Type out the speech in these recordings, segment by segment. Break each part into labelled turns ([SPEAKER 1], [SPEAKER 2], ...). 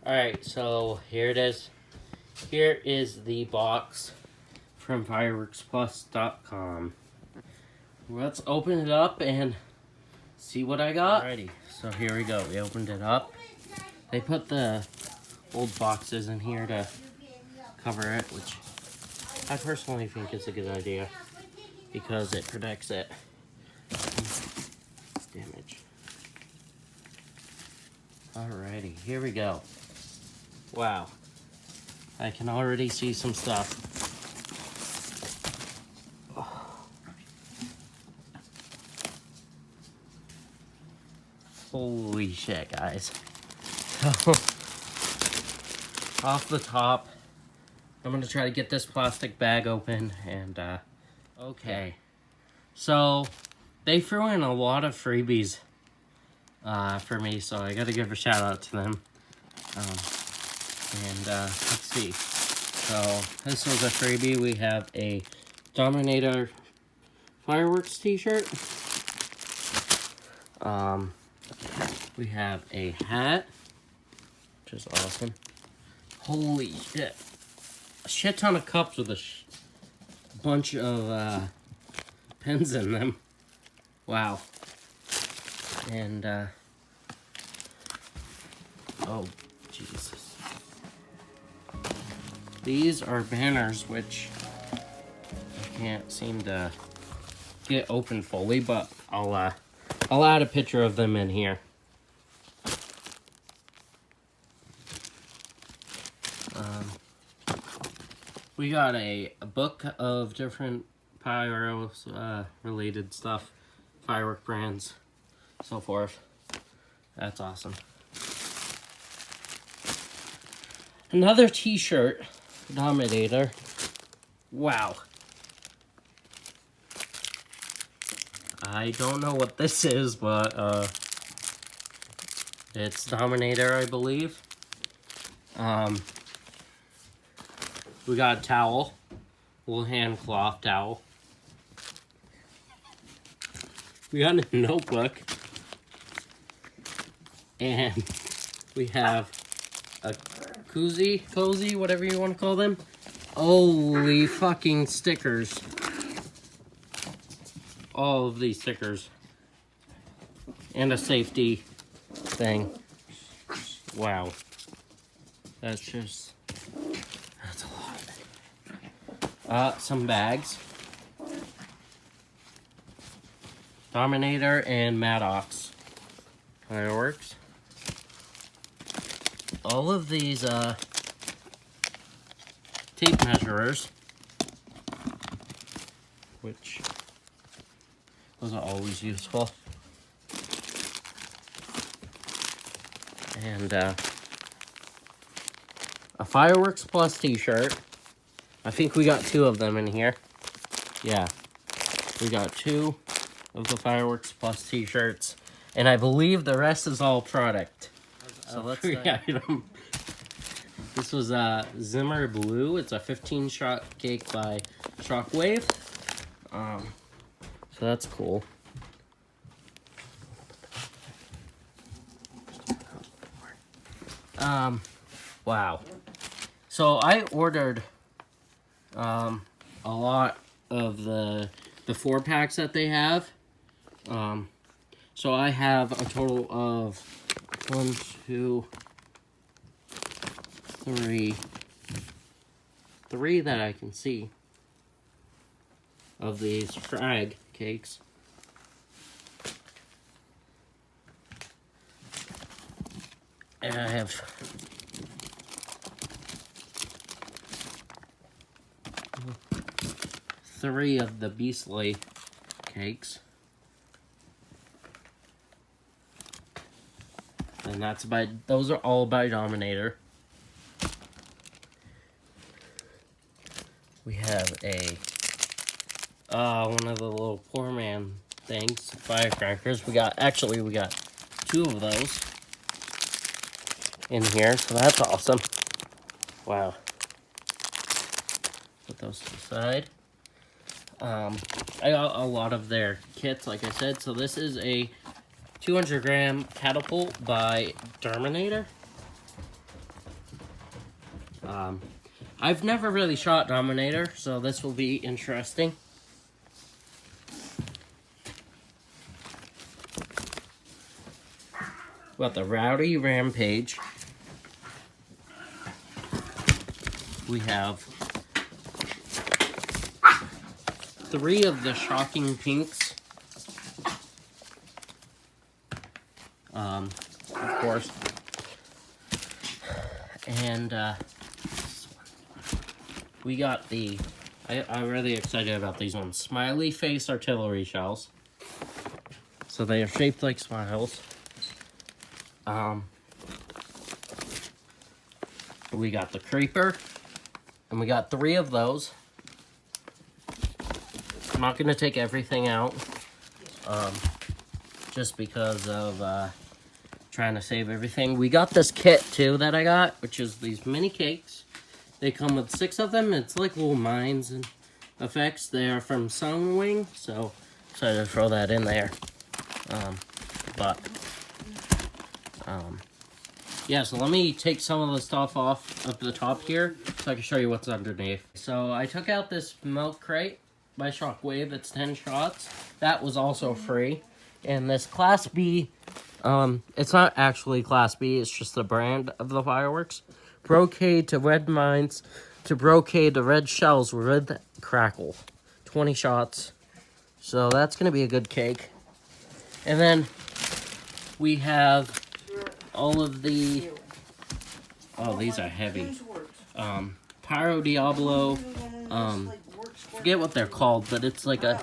[SPEAKER 1] Alright, so here it is. Here is the box from fireworksplus.com. Let's open it up and see what I got. Alrighty, so here we go. We opened it up. They put the old boxes in here to cover it, which I personally think is a good idea because it protects it from damage. Alrighty, here we go. Wow, I can already see some stuff. Oh. Holy shit, guys. So, off the top, I'm gonna try to get this plastic bag open and, okay. So, they threw in a lot of freebies for me, so I gotta give a shout out to them. Let's see. So, this was a freebie. We have a Dominator Fireworks t-shirt. We have a hat, which is awesome. Holy shit. A shit ton of cups with a bunch of pens in them. Wow. And, oh, Jesus. These are banners, which I can't seem to get open fully, but I'll add a picture of them in here. We got a book of different pyros related stuff, firework brands, so forth. That's awesome. Another t-shirt, Dominator. Wow. I don't know what this is, but it's Dominator, I believe. We got a towel, little hand cloth towel. We got a notebook, and we have a cozy, whatever you want to call them. Holy fucking stickers. All of these stickers. And a safety thing. Wow. That's a lot of it. Some bags. Dominator and Maddox fireworks. All of these tape measurers, which those are always useful, and a Fireworks Plus t-shirt. I think we got 2 of them in here. Yeah, we got 2 of the Fireworks Plus t-shirts, and I believe the rest is all product. So let's item. This was Zimmer Blue. It's a 15-shot cake by Shockwave. So that's cool. Wow. So I ordered a lot of the 4-packs that they have. So I have a total of 1, 2, 3 that I can see of these frag cakes. And I have 3 of the Beastly cakes. And those are all by Dominator. We have one of the little poor man things, firecrackers. We got 2 of those in here, so that's awesome. Wow. Put those to the side. I got a lot of their kits, like I said. So this is a 200-gram catapult by Dominator. I've never really shot Dominator, so this will be interesting. Got the Rowdy Rampage. We have 3 of the Shocking Pinks. Of course. And, we got the, I'm really excited about these ones. Smiley Face Artillery Shells. So they are shaped like smiles. We got the Creeper. And we got 3 of those. I'm not going to take everything out. Just because of trying to save everything. We got this kit too that I got, which is these mini cakes. They come with 6 of them. It's like little mines and effects. They are from Sunwing, so excited to throw that in there. Yeah, so let me take some of the stuff off of the top here so I can show you what's underneath. So I took out this milk crate by Shockwave. It's 10 shots. That was also free. And this Class B, it's not actually Class B, it's just the brand of the fireworks. Brocade to red mines to brocade to red shells with crackle. 20 shots. So that's going to be a good cake. And then we have all of the, oh, these are heavy. Pyro Diablo, forget what they're called, but it's like a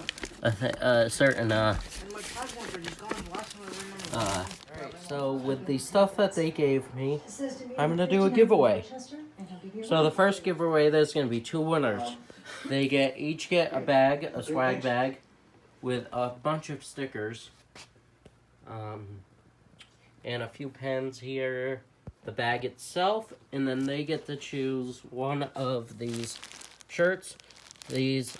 [SPEAKER 1] certain, so with the stuff that they gave me, I'm going to do a giveaway. So the first giveaway, there's going to be 2 winners. They each get a bag, a swag bag, with a bunch of stickers. And a few pens here, the bag itself, and then they get to choose one of these shirts. There's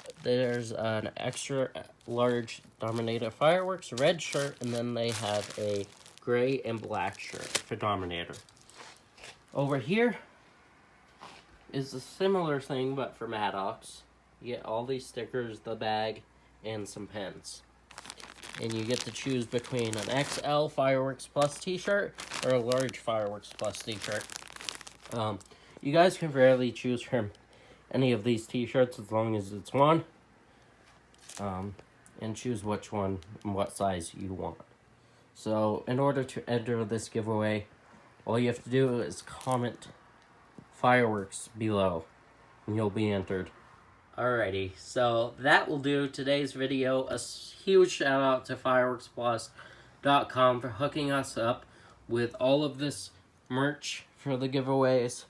[SPEAKER 1] an extra large Dominator Fireworks red shirt, and then they have a gray and black shirt for Dominator. Over here is a similar thing, but for Maddox. You get all these stickers, the bag, and some pens. And you get to choose between an XL Fireworks Plus t-shirt or a large Fireworks Plus t-shirt. You guys can rarely choose from any of these t-shirts as long as it's one. And choose which one and what size you want. So, in order to enter this giveaway, all you have to do is comment fireworks below, and you'll be entered. Alrighty, so that will do today's video. A huge shout out to fireworksplus.com for hooking us up with all of this merch for the giveaways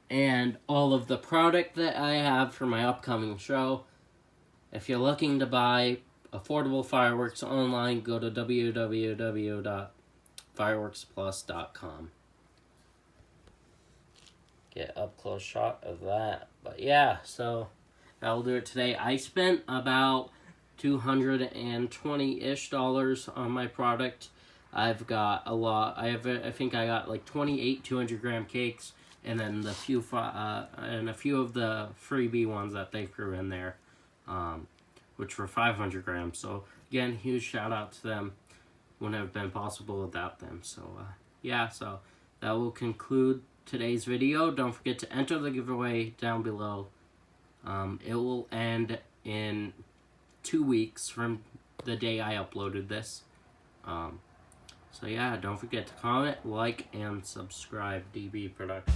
[SPEAKER 1] and all of the product that I have for my upcoming show. If you're looking to buy affordable fireworks online, go to www.fireworksplus.com. Get up close shot of that. But yeah, so that'll do it today. I spent about $220-ish on my product. I've got a lot. I think I got like 28 200-gram cakes, and then a few of the freebie ones that they threw in there, which were 500 grams. So again, huge shout out to them. Wouldn't have been possible without them. So yeah, so that will conclude today's video. Don't forget to enter the giveaway down below. It will end in 2 weeks from the day I uploaded this. So yeah, don't forget to comment, like, and subscribe. DB Productions.